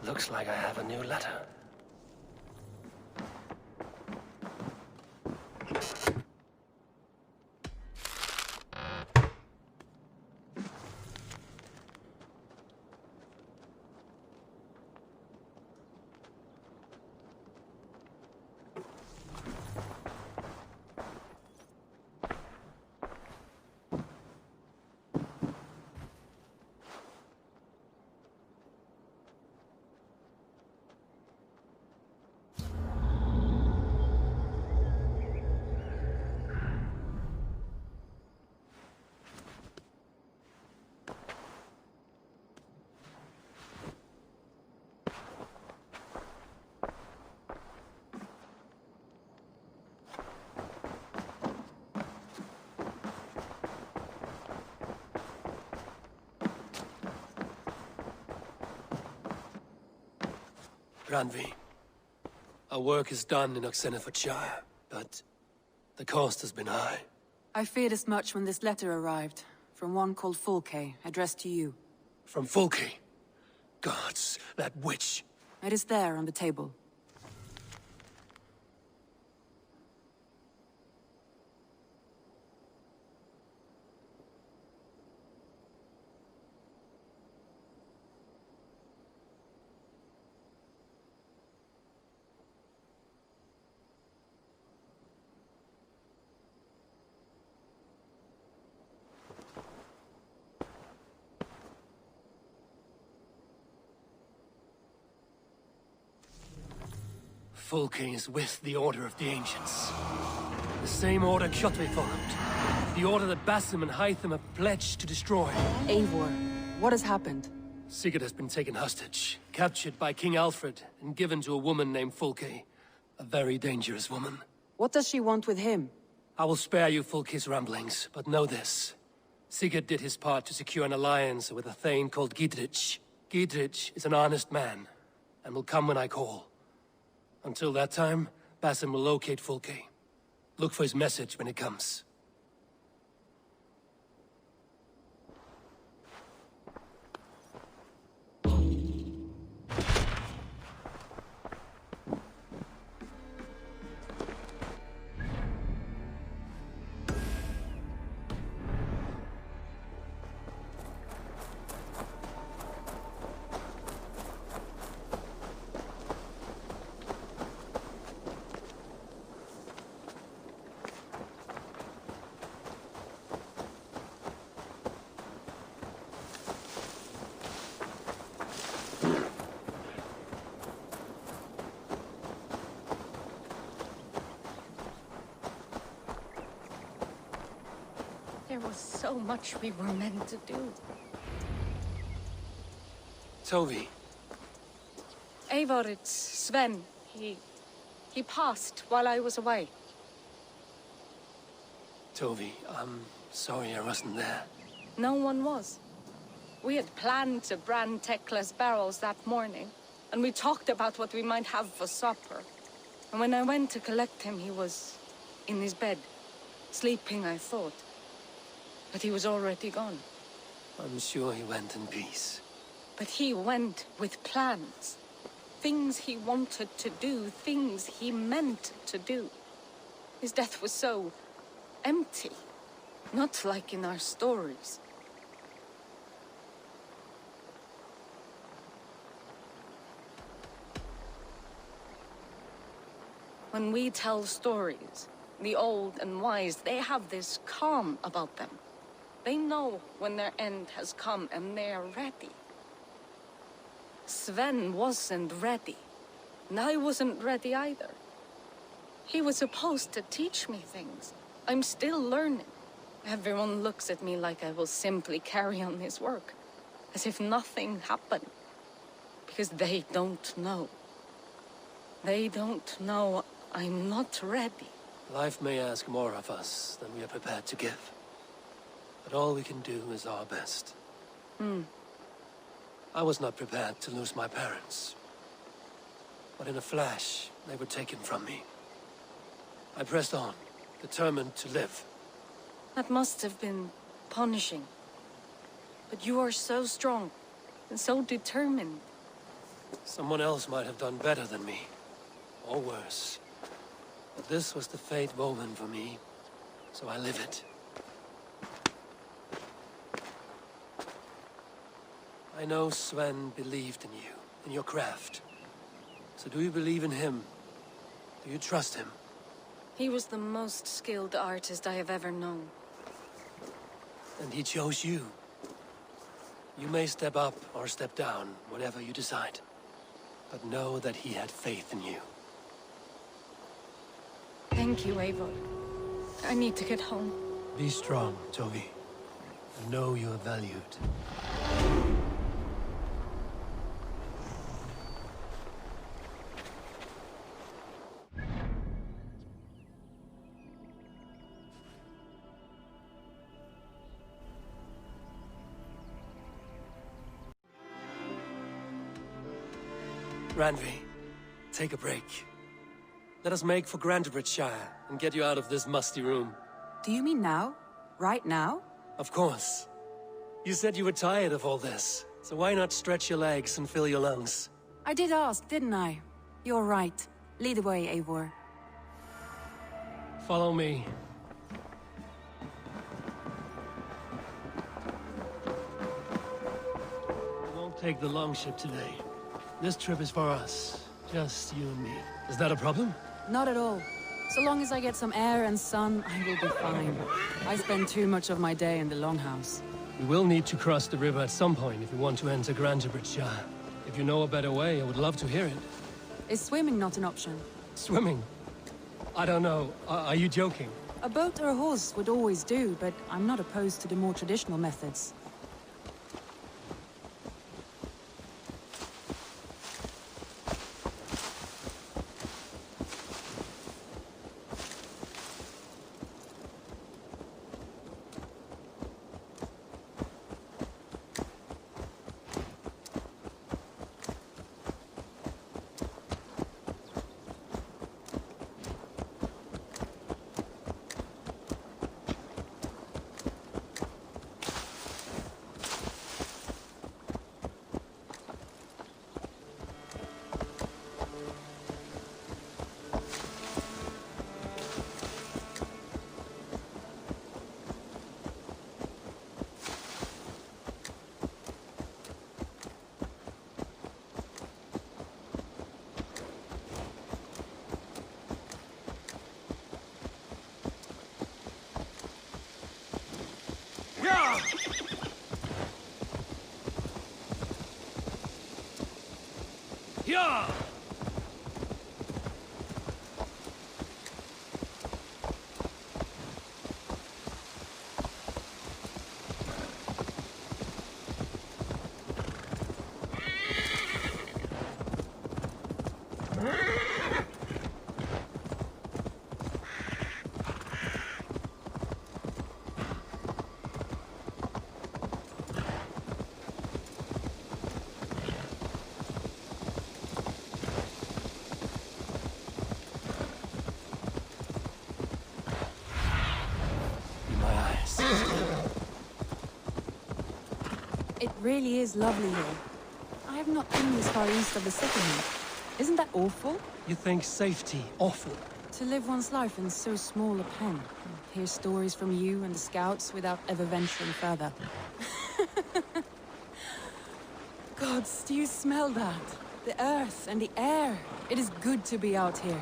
Looks like I have a new letter. Ranvi, our work is done in Oxenfordshire, but the cost has been high. I feared as much when this letter arrived, from one called Fulke, addressed to you. From Fulke? Gods, that witch! It is there on the table. Fulke is with the Order of the Ancients. The same order Kjotve followed. The order that Basim and Hytham have pledged to destroy. Eivor, what has happened? Sigurd has been taken hostage, captured by King Alfred, and given to a woman named Fulke. A very dangerous woman. What does she want with him? I will spare you Fulke's ramblings, but know this. Sigurd did his part to secure an alliance with a thane called Gidrich. Gidrich is an honest man, and will come when I call. Until that time, Basim will locate Fulke. Look for his message when it comes. There was so much we were meant to do. Tovi. Eivor, it's Sven. He passed while I was away. Tovi, I'm sorry I wasn't there. No one was. We had planned to brand Tekla's barrels that morning, and we talked about what we might have for supper. And when I went to collect him, he was in his bed, sleeping, I thought. But he was already gone. I'm sure he went in peace. But he went with plans. Things he wanted to do, things he meant to do. His death was so empty, not like in our stories. When we tell stories, the old and wise, they have this calm about them. They know when their end has come and they are ready. Sven wasn't ready, and I wasn't ready either. He was supposed to teach me things. I'm still learning. Everyone looks at me like I will simply carry on his work, as if nothing happened. Because they don't know. They don't know I'm not ready. Life may ask more of us than we are prepared to give. But all we can do is our best. I was not prepared to lose my parents. But in a flash, they were taken from me. I pressed on, determined to live. That must have been punishing. But you are so strong, and so determined. Someone else might have done better than me. Or worse. But this was the fate woven for me, so I live it. I know Sven believed in you, in your craft. So do you believe in him? Do you trust him? He was the most skilled artist I have ever known. And he chose you. You may step up or step down, whatever you decide. But know that he had faith in you. Thank you, Eivor. I need to get home. Be strong, Toby. And know you are valued. Randvi, take a break. Let us make for Grantebridgeshire and get you out of this musty room. Do you mean now? Right now? Of course. You said you were tired of all this, so why not stretch your legs and fill your lungs? I did ask, didn't I? You're right. Lead the way, Eivor. Follow me. We won't take the longship today. This trip is for us. Just you and me. Is that a problem? Not at all. So long as I get some air and sun, I will be fine. I spend too much of my day in the longhouse. We will need to cross the river at some point if we want to enter Grantebridgeshire. If you know a better way, I would love to hear it. Is swimming not an option? Swimming? I don't know. Are you joking? A boat or a horse would always do, but I'm not opposed to the more traditional methods. Yeah! It really is lovely here. I have not been this far east of the settlement. Isn't that awful? You think safety awful? To live one's life in so small a pen, and hear stories from you and the scouts without ever venturing further. Gods, do you smell that? The earth and the air. It is good to be out here.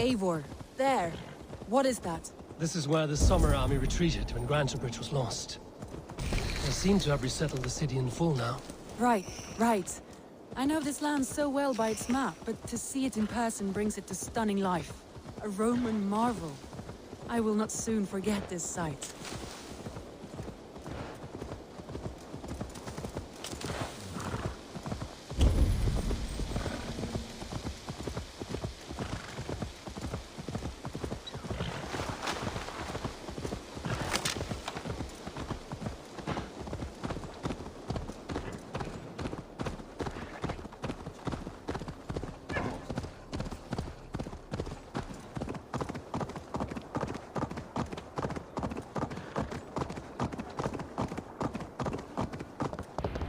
Eivor, there. What is that? This is where the Summer Army retreated when Grantabridge was lost. They seem to have resettled the city in full now. Right, right. I know this land so well by its map, but to see it in person brings it to stunning life. A Roman marvel. I will not soon forget this sight.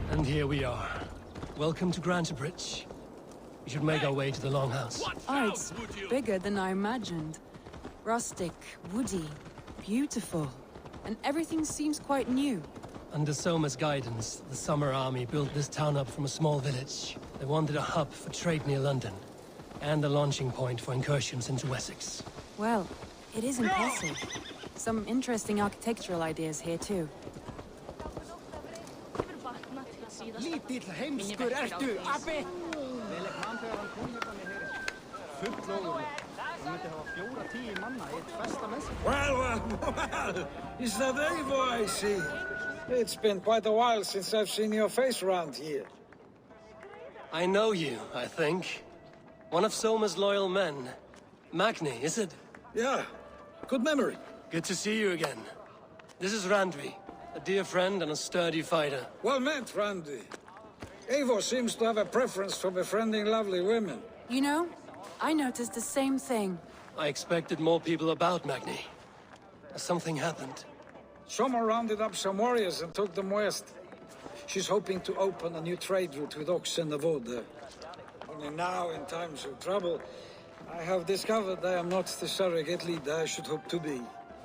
And here we are. Welcome to Grantabridge. We should make our way to the Longhouse. Oh, it's bigger than I imagined. Rustic, woody, beautiful. And everything seems quite new. Under Soma's guidance, the Summer Army built this town up from a small village. They wanted a hub for trade near London, and a launching point for incursions into Wessex. Well, it is impressive. Some interesting architectural ideas here too. Lítill heimskur ertu, Abbi! Fullóður. Hann myndi hafa 4-10 manna í eitt festa með sig. Well, is that Eivor I see? It's been quite a while since I've seen your face around here. I know you, I think. One of Soma's loyal men. Magni, is it? Yeah, good memory. Good to see you again. This is Randvi, a dear friend and a sturdy fighter. Well met, Randy. Eivor seems to have a preference for befriending lovely women. You know, I noticed the same thing. I expected more people about Magni. Something happened. Soma rounded up some warriors and took them west. She's hoping to open a new trade route with Ox and the Vod there. Only now, in times of trouble, I have discovered I am not the surrogate leader I should hope to be.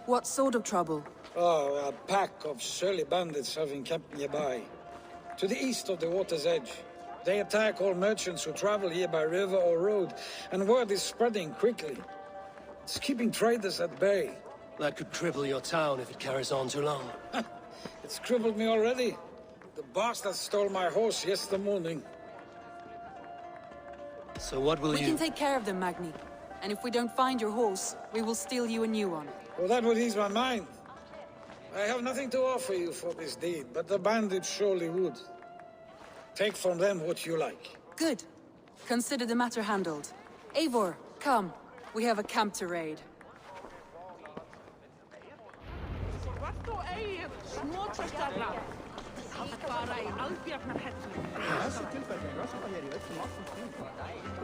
What sort of trouble? Oh, a pack of surly bandits have encamped nearby. To the east of the water's edge. They attack all merchants who travel here by river or road, and word is spreading quickly. It's keeping traders at bay. That could cripple your town if it carries on too long. It's crippled me already. The bastard stole my horse yesterday morning. So what will We you... can take care of them, Magni. And if we don't find your horse, we will steal you a new one. Well, that would ease my mind. I have nothing to offer you for this deed, but the bandits surely would. Take from them what you like. Good. Consider the matter handled. Eivor, come. We have a camp to raid.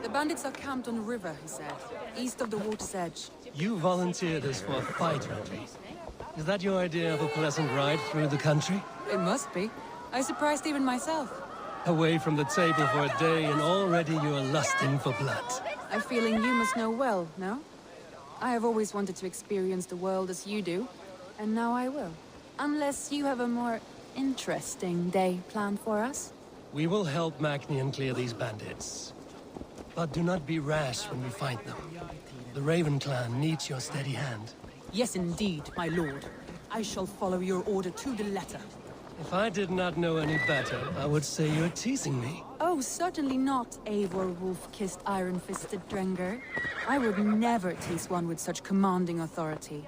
The bandits are camped on the river, he said, east of the water's edge. You volunteered us for a fight, Randvi. Is that your idea of a pleasant ride through the country? It must be. I surprised even myself. Away from the table for a day and already you are lusting for blood. I'm feeling you must know well, no? I have always wanted to experience the world as you do, and now I will. Unless you have a more interesting day planned for us? We will help Magni and clear these bandits. But do not be rash when we fight them. The Raven clan needs your steady hand. Yes, indeed, my lord. I shall follow your order to the letter. If I did not know any better, I would say you're teasing me. Oh, certainly not, Eivor wolf-kissed iron-fisted Drenger. I would never tease one with such commanding authority.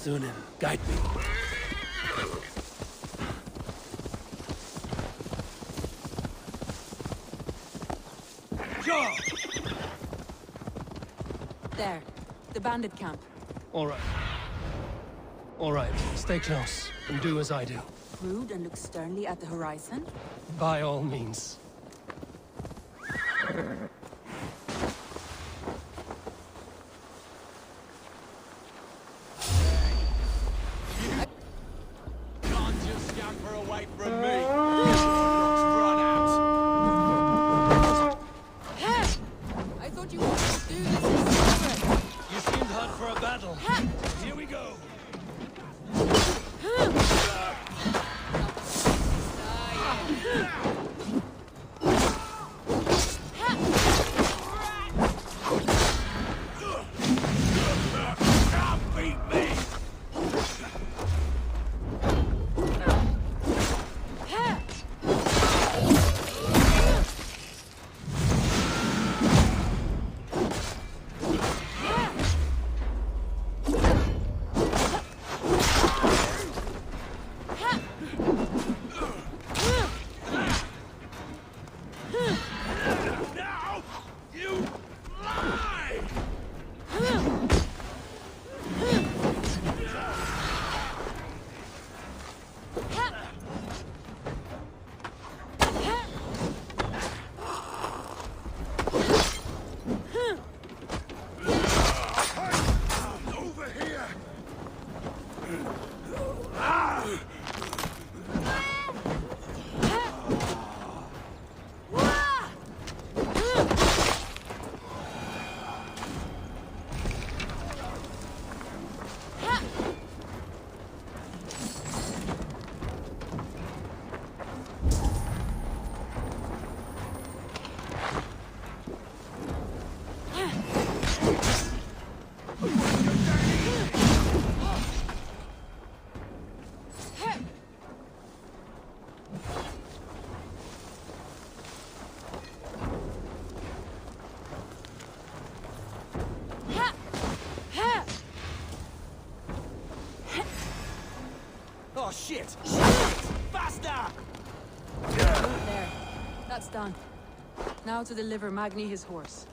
Zunin, guide me. There, the bandit camp. All right. All right, stay close and do as I do. Rude and look sternly at the horizon. By all means. Oh shit! Faster! There. That's done. Now to deliver Magni his horse.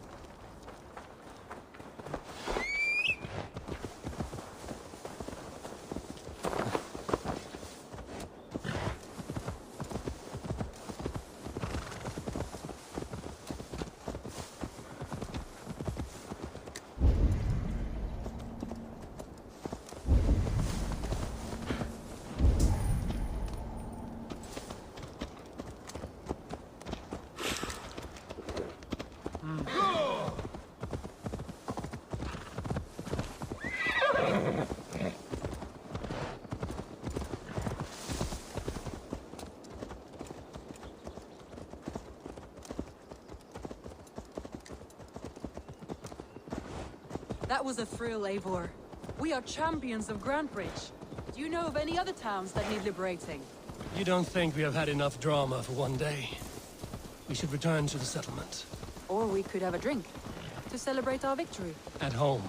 That was a thrill, Eivor. We are champions of Grantbridge. Do you know of any other towns that need liberating? You don't think we have had enough drama for one day? We should return to the settlement. Or we could have a drink, to celebrate our victory. At home.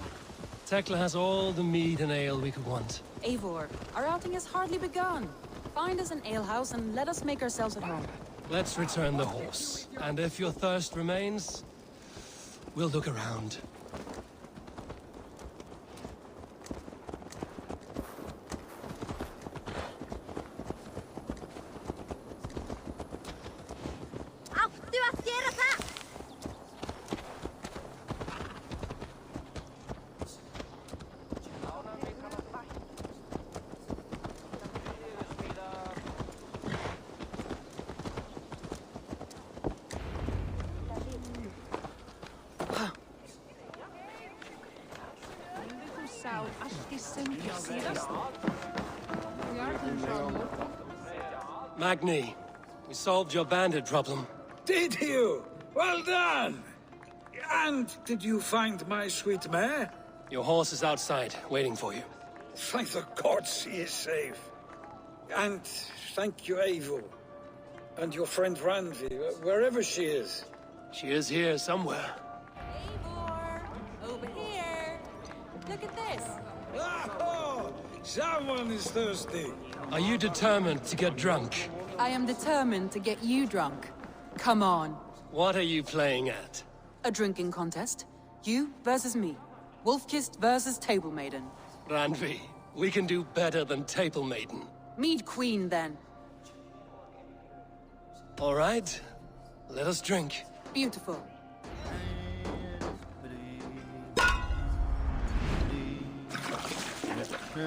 Tekla has all the mead and ale we could want. Eivor, our outing has hardly begun. Find us an alehouse and let us make ourselves at home. Let's return the horse. And if your thirst remains, we'll look around. Magni, we solved your bandit problem. Did you? Well done! And did you find my sweet mare? Your horse is outside, waiting for you. Thank the gods she is safe. And thank you, Eivor. And your friend Randvi, wherever she is. She is here somewhere. Eivor! Over here! Look at this! Oh, someone is thirsty. Are you determined to get drunk? I am determined to get you drunk. Come on. What are you playing at? A drinking contest. You versus me. Wolf-kissed versus Table Maiden. Randvi, we can do better than Table Maiden. Mead Queen, then. All right, let us drink. Beautiful. Too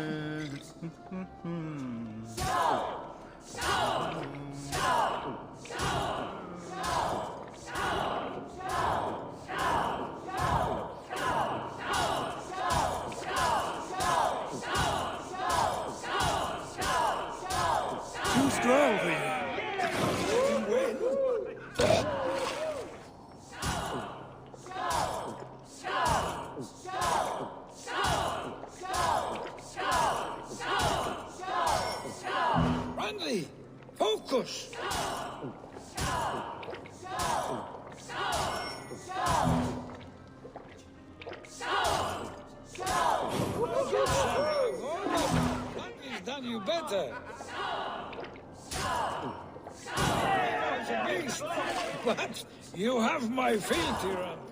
strong for you. Randy, focus! Randy's done you better. It's a beast, but you have my fealty, Randy.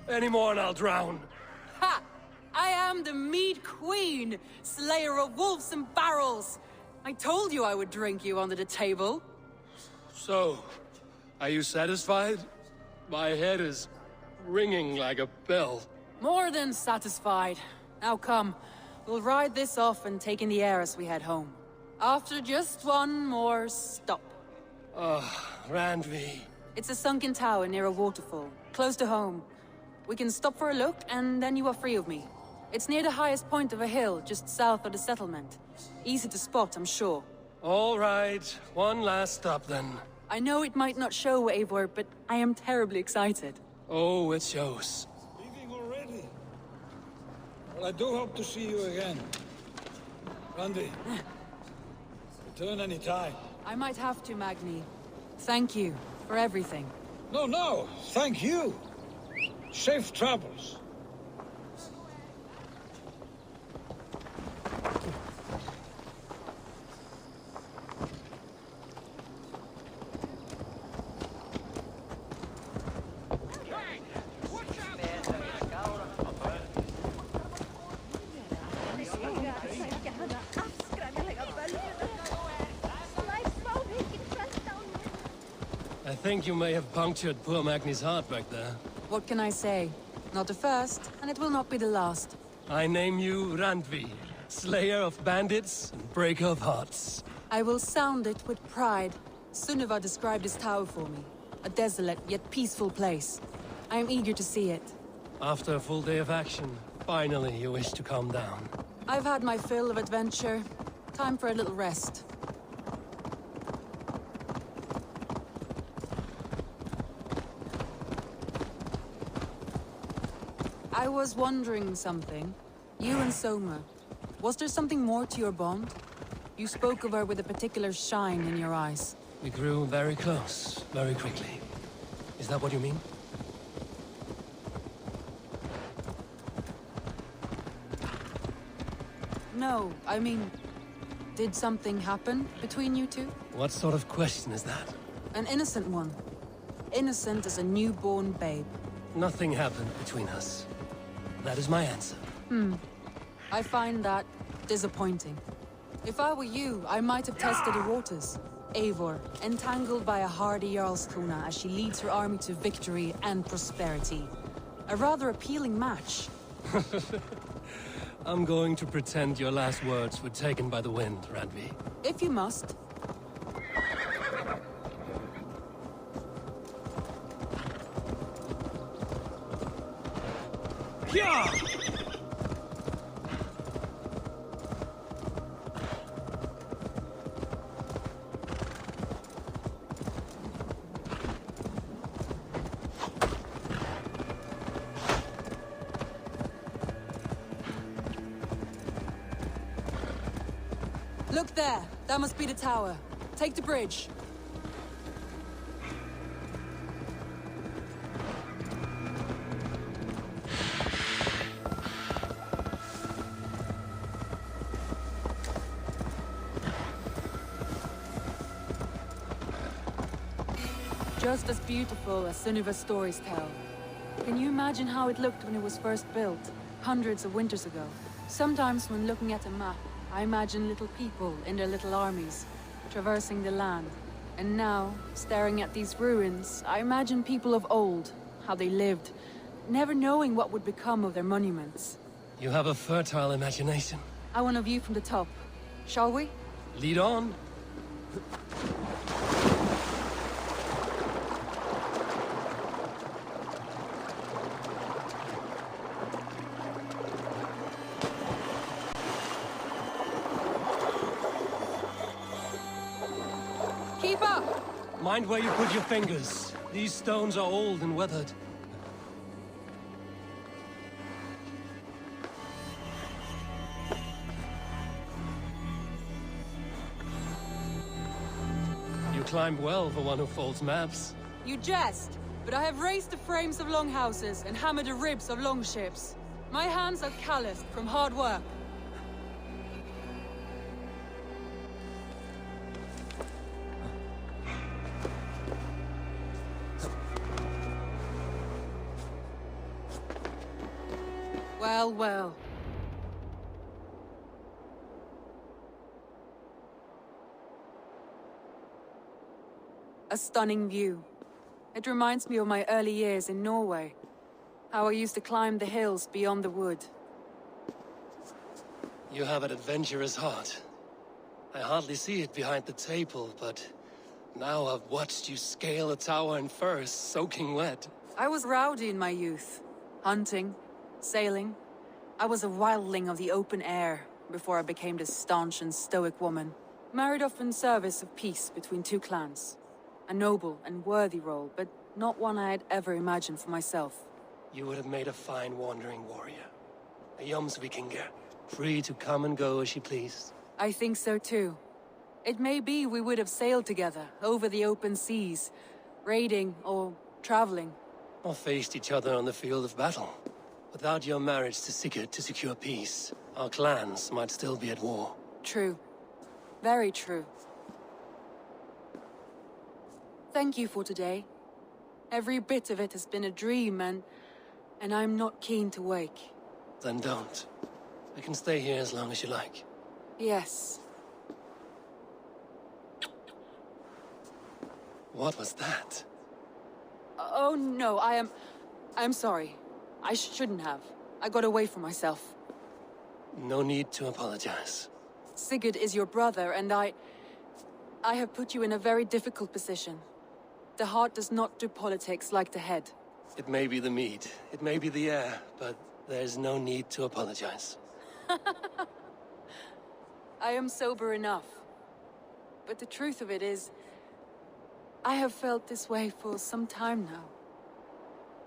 Any more and I'll drown. Ha! I am the Mead Queen, slayer of wolves and barrels. I told you I would drink you under the table. So, are you satisfied? My head is ringing like a bell. More than satisfied. Now come, we'll ride this off and take in the air as we head home. After just one more stop. Randvi. It's a sunken tower near a waterfall, close to home. We can stop for a look, and then you are free of me. It's near the highest point of a hill, just south of the settlement. Easy to spot, I'm sure. All right, one last stop then. I know it might not show, Eivor, but I am terribly excited. Oh, it shows. Leaving already? Well, I do hope to see you again. Randy, return any time. I might have to, Magni. Thank you for everything. No, thank you. Safe travels. I think you may have punctured poor Magni's heart back there. What can I say? Not the first, and it will not be the last. I name you Randvi, slayer of bandits and breaker of hearts. I will sound it with pride. Sunniva described this tower for me. A desolate yet peaceful place. I am eager to see it. After a full day of action, finally you wish to calm down. I've had my fill of adventure. Time for a little rest. I was wondering something. You and Soma. Was there something more to your bond? You spoke of her with a particular shine in your eyes. We grew very close, very quickly. Is that what you mean? No, I mean... Did something happen between you two? What sort of question is that? An innocent one. Innocent as a newborn babe. Nothing happened between us. That is my answer. I find that disappointing. If I were you, I might have tested the waters. Eivor, entangled by a hardy Jarlskona as she leads her army to victory and prosperity. A rather appealing match. I'm going to pretend your last words were taken by the wind, Randvi. If you must. Yeah! Look there! That must be the tower. Take the bridge. Just as beautiful as Sunniva's stories tell. Can you imagine how it looked when it was first built, hundreds of winters ago? Sometimes when looking at a map, I imagine little people in their little armies, traversing the land. And now, staring at these ruins, I imagine people of old, how they lived, never knowing what would become of their monuments. You have a fertile imagination. I want a view from the top. Shall we? Lead on. Mind where you put your fingers. These stones are old and weathered. You climbed well for one who folds maps. You jest, but I have raised the frames of longhouses and hammered the ribs of longships. My hands are calloused from hard work. Well, well. A stunning view. It reminds me of my early years in Norway. How I used to climb the hills beyond the wood. You have an adventurous heart. I hardly see it behind the table, but now I've watched you scale a tower in furs, soaking wet. I was rowdy in my youth. Hunting, sailing. I was a wildling of the open air before I became this staunch and stoic woman. Married off in service of peace between two clans. A noble and worthy role, but not one I had ever imagined for myself. You would have made a fine wandering warrior. A Jomsvikinger, free to come and go as you pleased. I think so too. It may be we would have sailed together, over the open seas, raiding or traveling. Or faced each other on the field of battle. Without your marriage to Sigurd to secure peace, our clans might still be at war. True. Very true. Thank you for today. Every bit of it has been a dream, and I'm not keen to wake. Then don't. I can stay here as long as you like. Yes. What was that? Oh no, I'm sorry. I shouldn't have. I got away from myself. No need to apologize. Sigurd is your brother, and I have put you in a very difficult position. The heart does not do politics like the head. It may be the meat, it may be the air, but there's no need to apologize. I am sober enough. But the truth of it is, I have felt this way for some time now.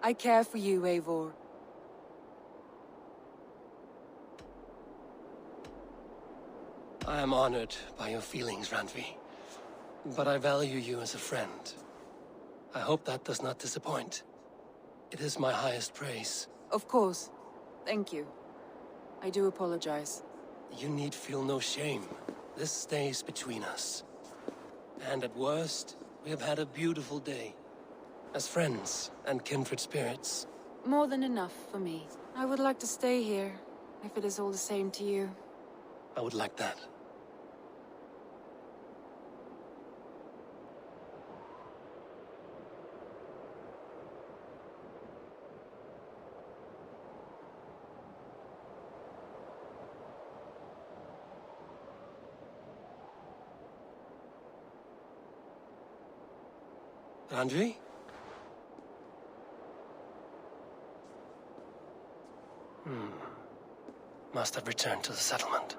I care for you, Eivor. I am honored by your feelings, Randvi. But I value you as a friend. I hope that does not disappoint. It is my highest praise. Of course. Thank you. I do apologize. You need feel no shame. This stays between us. And at worst, we have had a beautiful day. As friends and kindred spirits. More than enough for me. I would like to stay here, if it is all the same to you. I would like that. Randvi? Must have returned to the settlement.